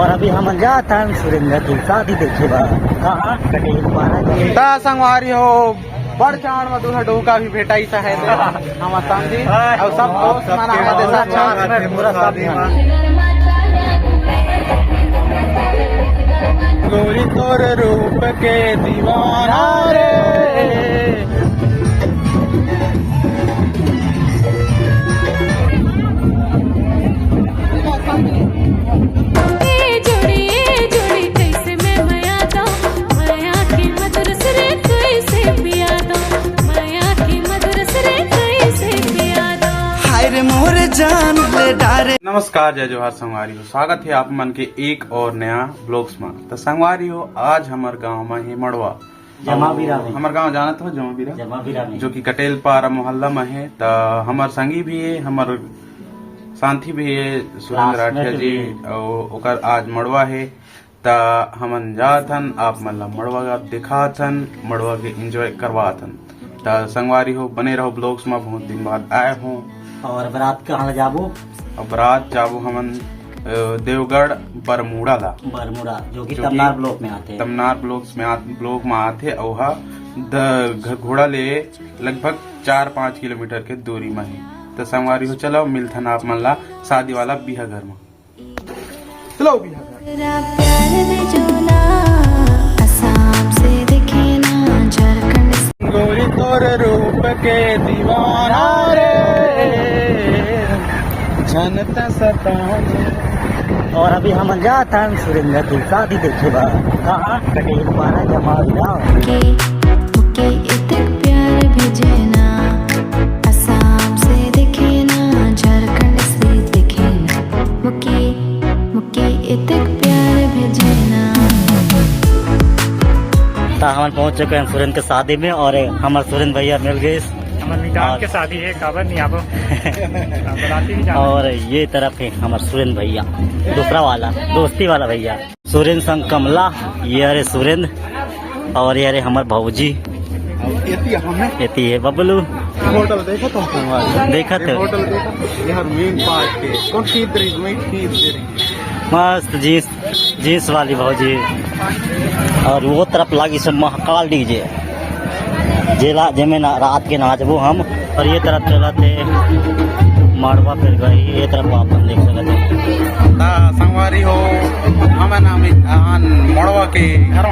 और अभी हम जाता है सुरेंद्र की शादी देखे बा कहाँ कटेल ता संगवारी हो बड़ चाण में दूल्हा डोका भी भेटाई सा है हम संगी और सब दोस्त माना हमारे साथ चांस में पूरा सब गोरी तोर रूप के दीवाना रे नमस्कार, जय जोहार संगवारी हो। स्वागत है आप मन के एक और नया ब्लॉग्स में। तो संगवारी हो, आज हमार गांव में है मड़वा जमावीरा में। हमार गांव जाना तो जमावीरा में, जो कि कटेल पारा मोहल्ला में है। तो हमार संगी भी है, हमार साथी भी है सुरेंद्र राठिया जी, और आज मड़वा है। ता हमन जाथन आप मन मड़वा का दिखाथन, मड़वा के एंजॉय करवाथन। ता संगवारी हो, बने रहो ब्लॉग्स में। बहुत दिन बाद आए हो। और बारात कहाँ जाबो? और बारात जाबो हमन देवगढ़ बरमूड़ा ला, बरमूड़ा जो कि तमनार ब्लॉक में आते हैं। तमनार ब्लॉक में आते और घोड़ा ले लगभग 4-5 किलोमीटर के दूरी में है। तो संगवारी हो, चलो मिलथन आप मन ला शादी वाला बिहा घर में। चलो बिहा गोरी तोर रूप के दीवाना रे जनता सताने। और अभी हम जाता है सुरेंद्र की शादी देखे बा कहाँ कटेल पारा जमावीरा मुके इतक प्यार भेजना, असम से दिखे ना, झारखंड से दिखे ना, मुके इतक प्यार भेजना। हम पहुंच चुके हैं सुरेंद्र के शादी में और हमारे सुरेंद्र भैया मिल गए। के शादी है काबर नहीं आबो और ये तरफ है हमारे सुरेंद्र भैया, दूसरा वाला दोस्ती वाला भैया सुरेंद्र संग कमला। ये अरे सुरेंद्र और ये अरे हमारे भाऊजी ये बबलू। होटल देखो तो देखा थे होटल यार मेन पार्ट के कौन सी तरीक में मस्त जींस वाली भाजी। और वो तरफ लागी सब महाकाल डीजे जेला जेमे रात के नाचबो हम। और ये तरफ चला थे मड़वा फिर गई, ये तरफ आप देख सकते। संगवारी हो, हमें नाम मड़वा के घर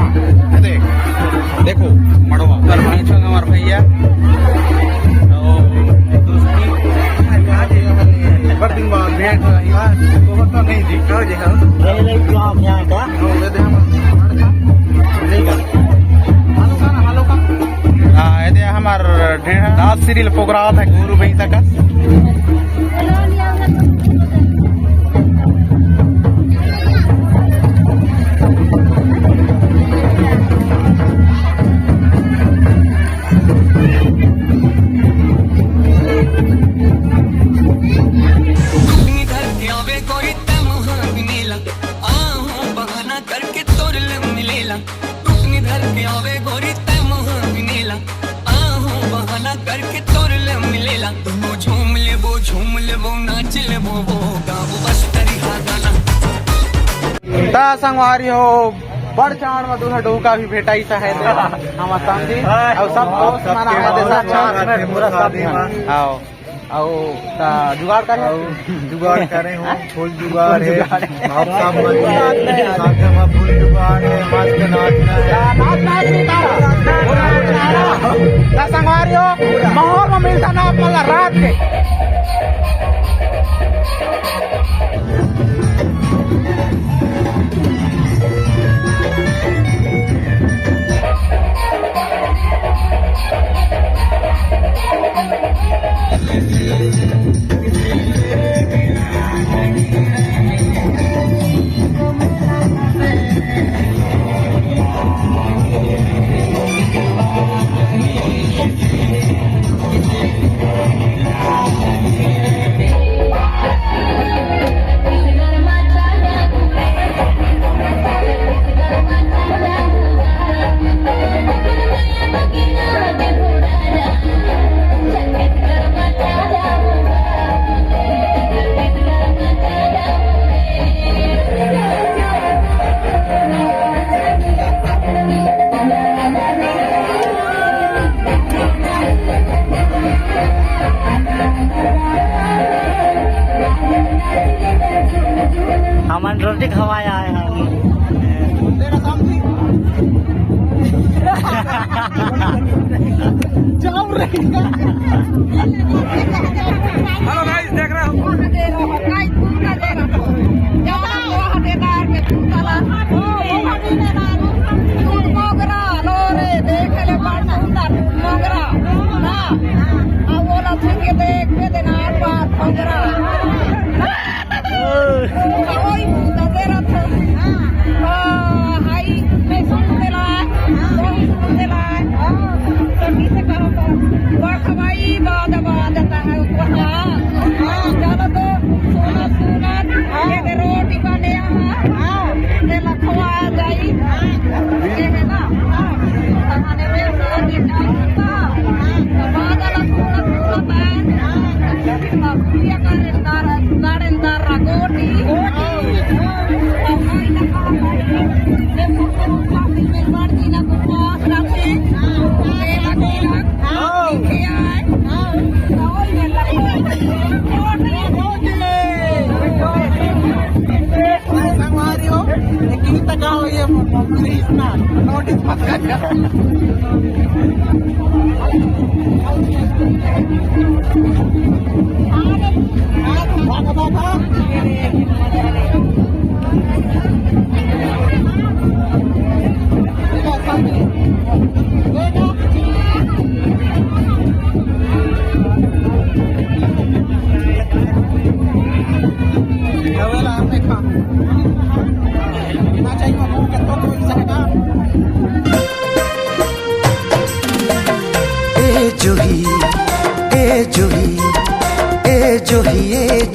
देखो मड़वा पर हमारे भैया बड़ दिन बाद भेंट तो नहीं जी हमार रात सीरियल प्रोग्राम है गुरु भैंसा का। करके तोर ले मिलेला वो झूम ले वो नाच ले वो गाँव बस तरीका गाना। ता संगवारी हो, बड़ चाण में दूल्हा डोका भी भेटाई सा है हम संगी और सब दोस्त माना हमारे साथ चांस में पूरा सब आओ आओ जुगाड़ करे हो फुल जुगाड़ है आप सब फुल जुगाड़ है मस्त नाचना संगवारी हो। माहौल में मिलता ना अपना रात के नान रोटी खवाया है हम। हेलो गाइस, देख रहे हो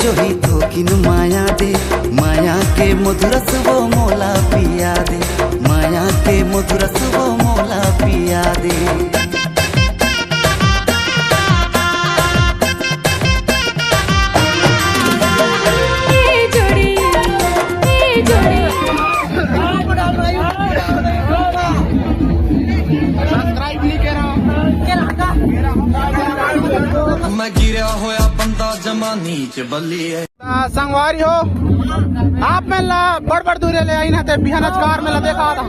जोही थोकिन माया दे, माया के मधुरस वो मोला पिया दे, माया के मधुरस वो मोला पिया दे। मैं गिरा होया बंदा जमानी च बल्ली है। संगवारी हो आप में ला बड़ दूर ले आई ना ते बिहानच कार में ला देखा था।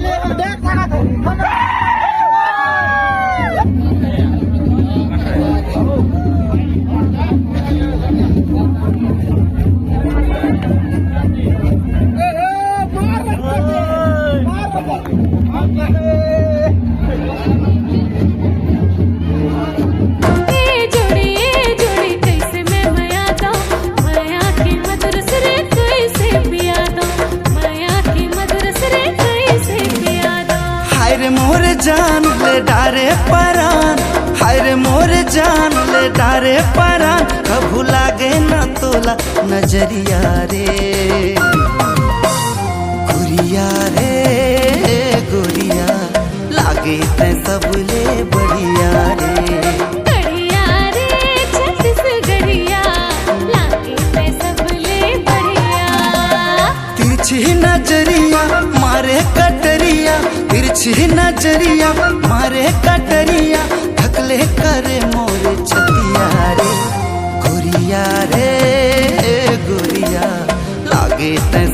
जान ले डारे परान, हाय रे मोर जान ले डारे परान, कभू लागे न तोला नजरिया रे गुरिया रे गुरिया, लागे ते सबले बढ़िया रे बढ़िया रे छत्तीसगढ़िया, लागे ते सबले बढ़िया। तिरछी नजरिया मारे कटरिया, तिरछी नजरिया मारे कटरिया, थकले करे मोरे छतिया रे गुरिया रे गुरिया, लागे ते